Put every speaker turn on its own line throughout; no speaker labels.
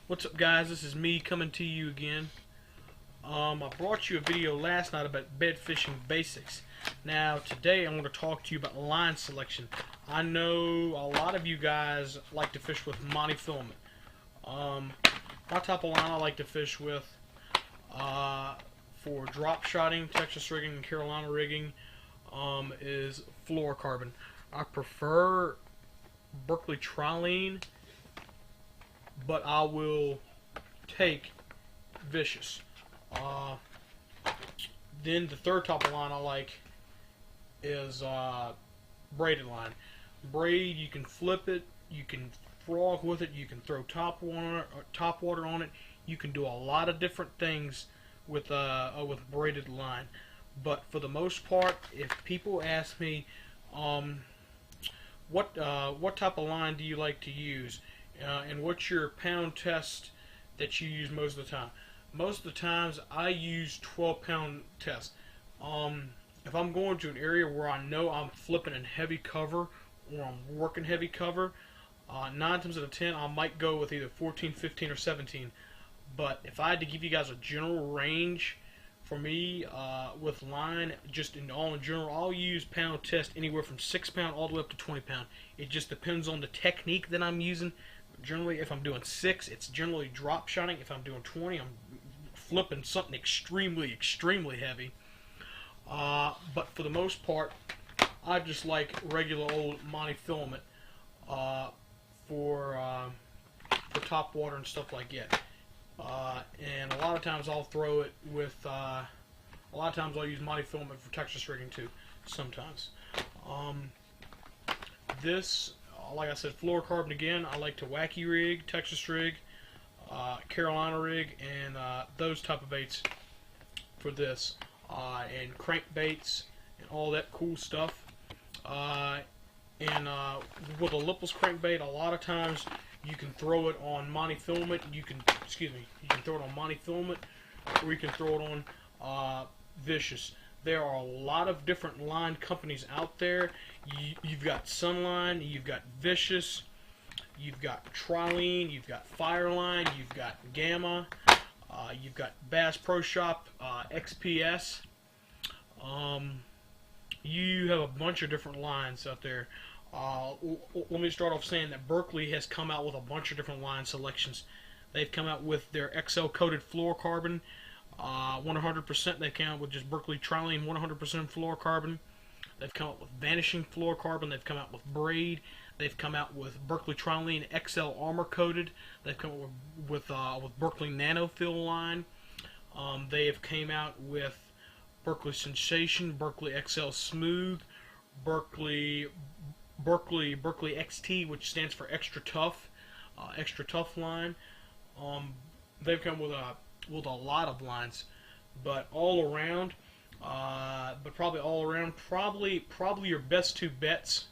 What's up, guys? This is me coming to you again. I brought you a video last night about bed fishing basics. Now today I want to talk to you about line selection. I know a lot of you guys like to fish with monofilament. My type of line I like to fish with for drop shotting, Texas rigging, and Carolina rigging is flurocarbon. I prefer Berkley trilene, but I will take vicious. Then the third type of line I like is braided line. Braid, you can flip it, you can frog with it, you can throw top water on it. You can do a lot of different things with braided line. But for the most part, if people ask me, what type of line do you like to use, and what's your pound test that you use most of the time? Most of the times I use 12-pound test. If I'm going to an area where I know I'm flipping in heavy cover or I'm working heavy cover, 9 times out of 10 I might go with either 14, 15, or 17. But if I had to give you guys a general range, for me, with line, just in general, I'll use pound test anywhere from 6-pound all the way up to 20-pound. It just depends on the technique that I'm using. Generally, if I'm doing 6, it's generally drop shotting. If I'm doing 20, I'm flipping something extremely, extremely heavy. But for the most part, I just like regular old monofilament for top water and stuff like that. And a lot of times I'll throw it with, a lot of times I'll use monofilament for Texas rigging too, sometimes. This, like I said, fluorocarbon again. I like to wacky rig, Texas rig, Carolina rig, and those type of baits for this, and crankbaits and all that cool stuff. With a lipless crankbait, a lot of times you can throw it on monofilament. You can throw it on monofilament, or you can throw it on vicious. There are a lot of different line companies out there. You've got Sunline, you've got Vicious, you've got Trilene, you've got Fireline, you've got Gamma, you've got Bass Pro Shop, XPS. You have a bunch of different lines out there. Let me start off saying that Berkley has come out with a bunch of different line selections. They've come out with their XL coated fluorocarbon, 100%. They've come out with just Berkley trilene, 100% fluorocarbon. They've come out with vanishing fluorocarbon. They've come out with braid. They've come out with Berkley trilene XL armor coated. They've come out with Berkley nanofill line. They have came out with Berkley Sensation, Berkley XL Smooth, Berkley XT, which stands for extra tough line. They've come with a lot of lines, but all around, probably your best 2 bets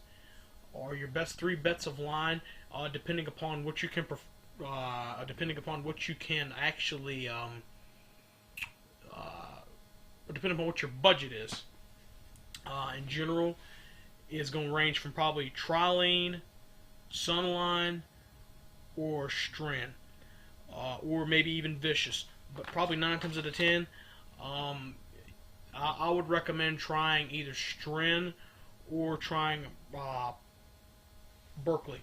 or your best 3 bets of line, depending upon what you can actually, depending upon what your budget is. In general, is going to range from probably trilene, Sunline, or Strand, or maybe even Vicious. But probably 9 times out of 10, I would recommend trying either Strand or trying Berkley,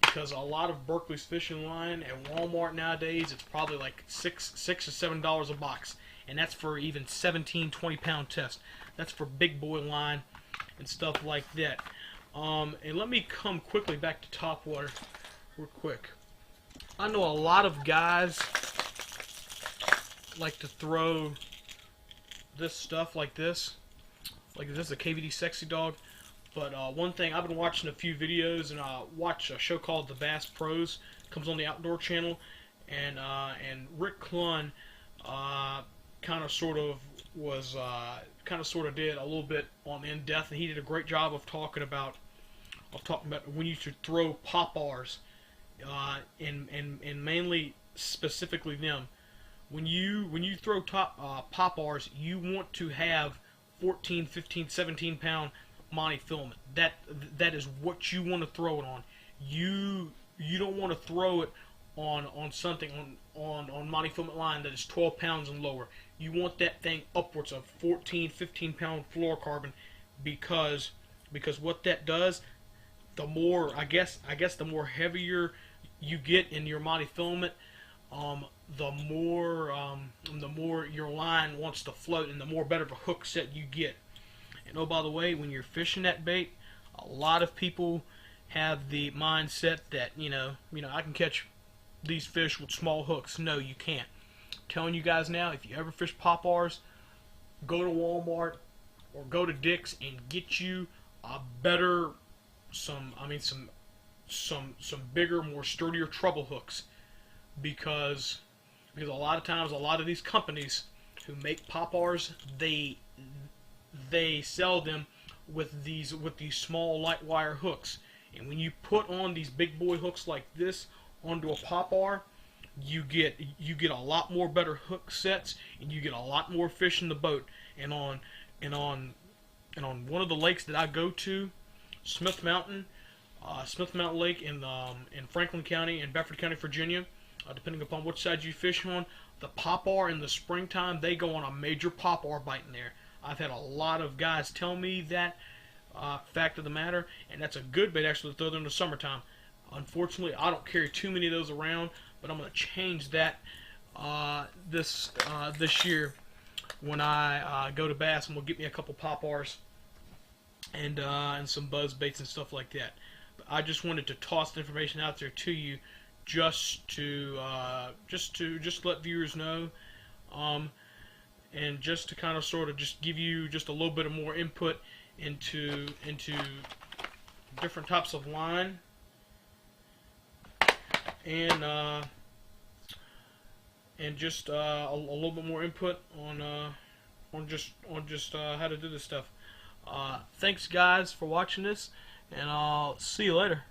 because a lot of Berkley's fishing line at Walmart nowadays, it's probably like $6 or $7 a box, and that's for even 17, 20-pound test. That's for big boy line and stuff like that. And let me come quickly back to top water real quick. I know a lot of guys like to throw this stuff like this a KVD Sexy Dog. But one thing, I've been watching a few videos, and I watch a show called The Bass Pros. It comes on the Outdoor Channel, and Rick Clunn kind of sort of did a little bit on in depth, and he did a great job of talking about when you should throw pop-Rs, and mainly specifically them. When you throw pop-Rs, you want to have 14, 15, 17-pound monofilament. That is what you want to throw it on. You don't want to throw it on something on monofilament line that is 12 pounds and lower. You want that thing upwards of 14, 15 pound fluorocarbon, because what that does, the more I guess the more heavier you get in your monofilament, the more your line wants to float, and the more better of a hook set you get. And oh, by the way, when you're fishing that bait, a lot of people have the mindset that I can catch these fish with small hooks. No, you can't. I'm telling you guys now, if you ever fish poppars, go to Walmart or go to Dick's and get you a better, some bigger, more sturdier treble hooks, because a lot of times, a lot of these companies who make poppars, they sell them with these small light wire hooks. And when you put on these big boy hooks like this onto a poppar, you get a lot more better hook sets, and you get a lot more fish in the boat. And on one of the lakes that I go to, Smith Mountain Lake in Franklin County and Bedford County, Virginia, depending upon which side you fish on, the poppar in the springtime, they go on a major poppar bite in there. I've had a lot of guys tell me that fact of the matter, and that's a good bait actually to throw there in the summertime. Unfortunately, I don't carry too many of those around, but I'm going to change that this year when I go to bass. I'm going to get me a couple poppars and some buzz baits and stuff like that. But I just wanted to toss the information out there to you, just to let viewers know, and just to kind of sort of just give you just a little bit of more input into different types of line, and just a little bit more input on just how to do this stuff. Thanks guys for watching this, and I'll see you later.